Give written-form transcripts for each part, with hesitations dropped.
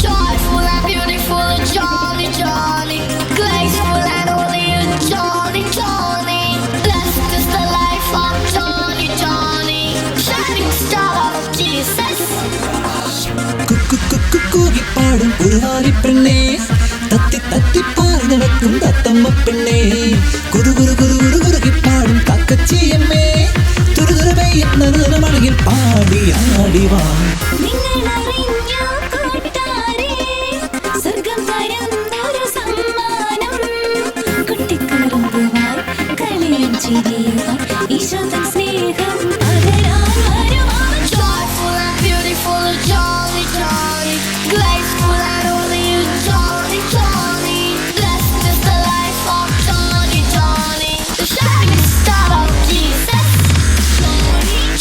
Joyful and beautiful, Johnny, Johnny. Graceful and holy, Johnny, Johnny. Blessed is the life of Johnny, Johnny. Shining star of Jesus. കൂകിപ്പാടും ഒരു പെണ്ണേ, തത്തി തത്തി പാറി നടക്കും തത്തമ്മ പെണ്ണേ, കുറുകുറുകിപ്പാടും തക്കച്ചിയമ്മേ, തുരുതുറവെയ്യുന്ന മഴയിൽ പാടി ആടിവാ. Joyful and beautiful, Johnny, Johnny. Graceful and holy, Johnny, Johnny. Blessed is the life of Johnny, Johnny. The shining star of Jesus.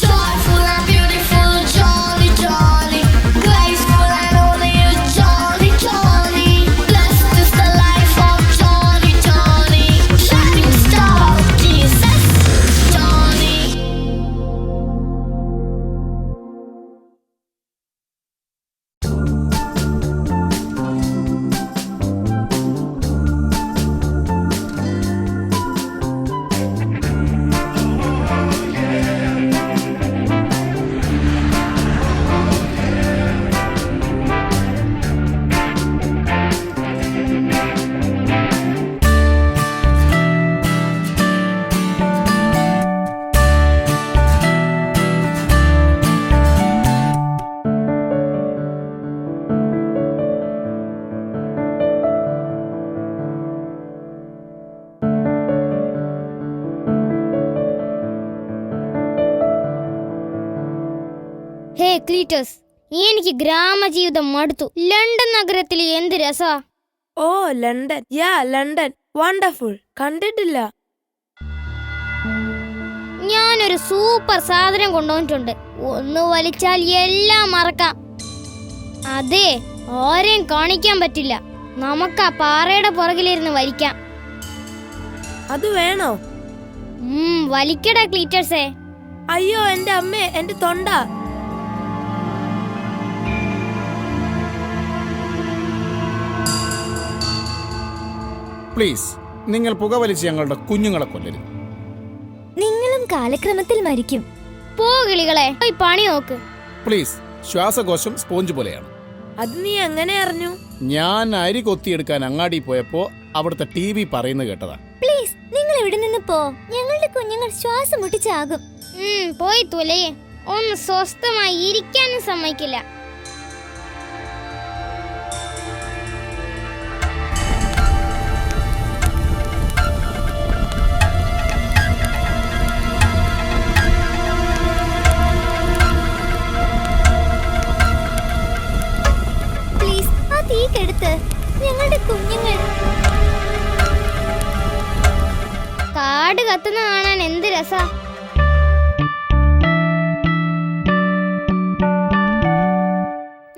Joyful and beautiful, Johnny, Johnny. Graceful and holy, Johnny, Johnny. Blessed is the life of Johnny, Johnny. Shining star of Jesus. Johnny. Hey Cleetus, എനിക്ക് ഗ്രാമജീവിതം മടുത്തു. London നഗരത്തിൽ എന്ത് രസാ. Oh London, London wonderful. കണ്ടിട്ടില്ല. ഞാനൊരു super സാധനം കൊണ്ടുവന്നിട്ടുണ്ട്. ഒന്ന് വലിച്ചാൽ എല്ലാം മറക്കാം. അതെ, ആരെയും കാണിക്കാൻ പറ്റില്ല. നമുക്ക് ആ പാറയുടെ പുറകിലിരുന്ന് വലിക്കാം. അത് വേണോ? വലിക്കടാ ക്ലീറ്റസേ. അയ്യോ എന്റെ അമ്മേ, എന്റെ തൊണ്ട. പ്ലീസ്, നിങ്ങൾ പുകവലിച്ച് ഞങ്ങളുടെ കുഞ്ഞുങ്ങളെ കൊല്ലരുത്. നിങ്ങളും കാലക്രമത്തിൽ മരിക്കും. പോ കിളികളെ, പോയി പണി നോക്ക്. പ്ലീസ്, ശ്വാസകോശം സ്പോഞ്ച് പോലെയാണ്. അത് നീ എങ്ങനെ അറിഞ്ഞു? ഞാൻ അരി കൊത്തിയെടുക്കാൻ അങ്ങാടി പോയപ്പോ അവിടുത്തെ TV പറയുന്നത് കേട്ടതാ. പ്ലീസ്, നിങ്ങൾ ഇവിടെ നിന്ന് പോ. ഞങ്ങളുടെ കുഞ്ഞുങ്ങൾ ശ്വാസം മുട്ടിച്ചാകും. പോയി തുലയെ. ഒന്ന് സ്വസ്ഥമായി ഇരിക്കാനും സമ്മതിക്കില്ല. ഞങ്ങളുടെ കുഞ്ഞുങ്ങൾ കാട് കത്തുന്ന കാണാൻ എന്ത് രസാ.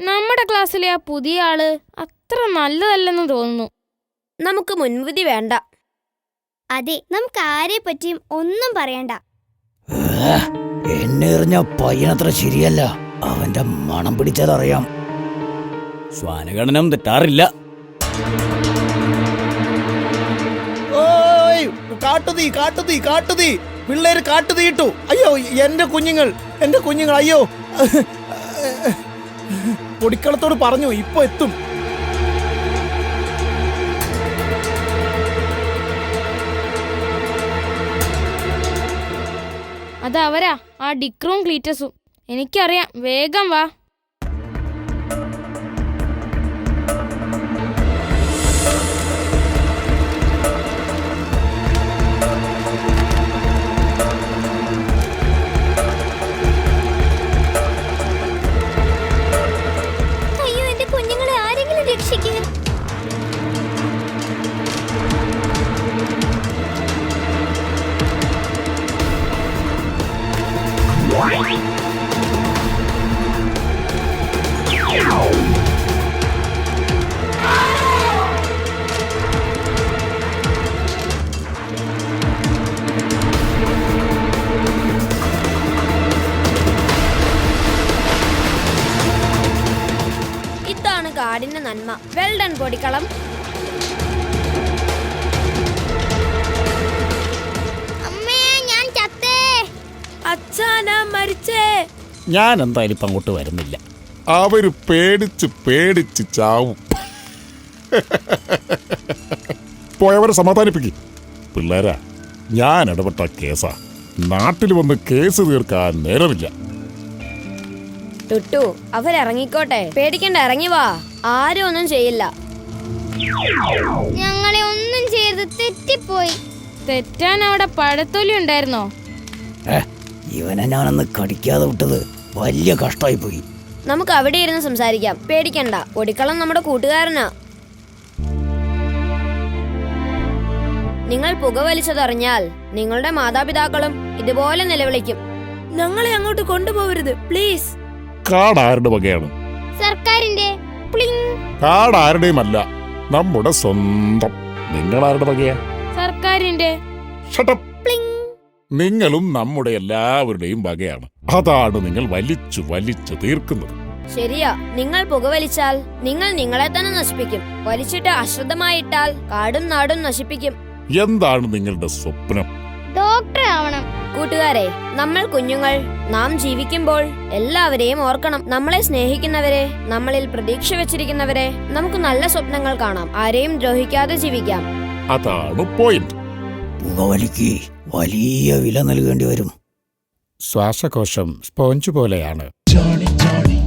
നമ്മുടെ ക്ലാസ്സിലെ ആ പുതിയ ആള് അത്ര നല്ലതല്ലെന്ന് തോന്നുന്നു. നമുക്ക് മുൻവിധി വേണ്ട. അതെ, നമുക്ക് ആരെ പറ്റിയും ഒന്നും പറയണ്ട. എന്നെ എറിഞ്ഞ പയ്യനത്ര ശരിയല്ല. അവന്റെ മണം പിടിച്ചതറിയാം. ശ്വാനഗണനം തെറ്റാറില്ല. കാട്ടുതീ കാട്ടുതീ കാട്ടുതീ, പിള്ളേര് കാട്ടുതീയിട്ടു. അയ്യോ എന്റെ കുഞ്ഞുങ്ങൾ, അയ്യോ. പൊടിക്കളത്തോട് പറഞ്ഞു, ഇപ്പൊ എത്തും. അതവരാ, ആ ഡിക്രും ക്ലീറ്റസും. എനിക്കറിയാം, വേഗം വാ. പൊടിക്കളം. അമ്മേ ഞാൻ ചത്തേ. അച്ഛാ മരിച്ചേ. ഞാൻ എന്തായാലും ഇപ്പം അങ്ങോട്ട് വരുന്നില്ല. അവര് പേടിച്ച് പേടിച്ച് ചാവും. പോയവരെ സമാധാനിപ്പിക്കും. പിള്ളേരാ, ഞാൻ ഇടപെട്ട കേസാ. നാട്ടിൽ വന്ന് കേസ് തീർക്കാൻ നേരമില്ല. ടുട്ടു, അവരിറങ്ങിക്കോട്ടെ, പേടിക്കണ്ട, ഇറങ്ങി വാ. ആരും ഒന്നും ചെയ്യില്ല. ഞങ്ങളെ ഒന്നും ചെയ്ത് തെറ്റിപ്പോയി. തെറ്റാൻ അവിടെ പഴത്തൊലി ഉണ്ടായിരുന്നോ? ഇവനെ ഞാനൊന്ന് കടിക്കാതെ വിട്ടത് വലിയ കഷ്ടമായി പോയി. നമുക്ക് അവിടെ ഇരുന്ന് സംസാരിക്കാം, പേടിക്കണ്ട. ഒടിക്കളം നമ്മുടെ കൂട്ടുകാരനാ. നിങ്ങൾ പുകവലിച്ചതറിഞ്ഞാൽ നിങ്ങളുടെ മാതാപിതാക്കളും ഇതുപോലെ നിലവിളിക്കും. ഞങ്ങളെ അങ്ങോട്ട് കൊണ്ടുപോകരുത് പ്ലീസ്. കാട് ആരുടെ വകയാണ്? സർക്കാരിന്റെ. കാട് ആരുടെയുമല്ല, നമ്മുടെ സ്വന്തം. നിങ്ങളാരുടെ വകയാ? സർക്കാരിന്റെ. ഷട്ടപ്പ്. നിങ്ങളും നമ്മുടെ എല്ലാവരുടെയും വകയാണ്. അതാണ് നിങ്ങൾ വലിച്ചു വലിച്ചു തീർക്കുന്നത്. ശരിയാ, നിങ്ങൾ പുകവലിച്ചാൽ നിങ്ങൾ നിങ്ങളെ തന്നെ നശിപ്പിക്കും. വലിച്ചിട്ട് അശ്രദ്ധമായിട്ടാൽ കാടും നാടും നശിപ്പിക്കും. എന്താണ് നിങ്ങളുടെ സ്വപ്നം? ഡോക്ടർ ആവണം. കൂട്ടുകാരെ, നമ്മൾ കുഞ്ഞുങ്ങൾ, നാം ജീവിക്കുമ്പോൾ എല്ലാവരെയും ഓർക്കണം. നമ്മളെ സ്നേഹിക്കുന്നവരെ, നമ്മളിൽ പ്രതീക്ഷ വെച്ചിരിക്കുന്നവരെ. നമുക്ക് നല്ല സ്വപ്നങ്ങൾ കാണാം. ആരെയും ദ്രോഹിക്കാതെ ജീവിക്കാം. അതാണ് പോയിന്റ്. പുകവലിക്ക് വലിയ വില നൽകേണ്ടി വരും. ശ്വാസകോശം സ്പോഞ്ച് പോലെയാണ്. Johnny Johnny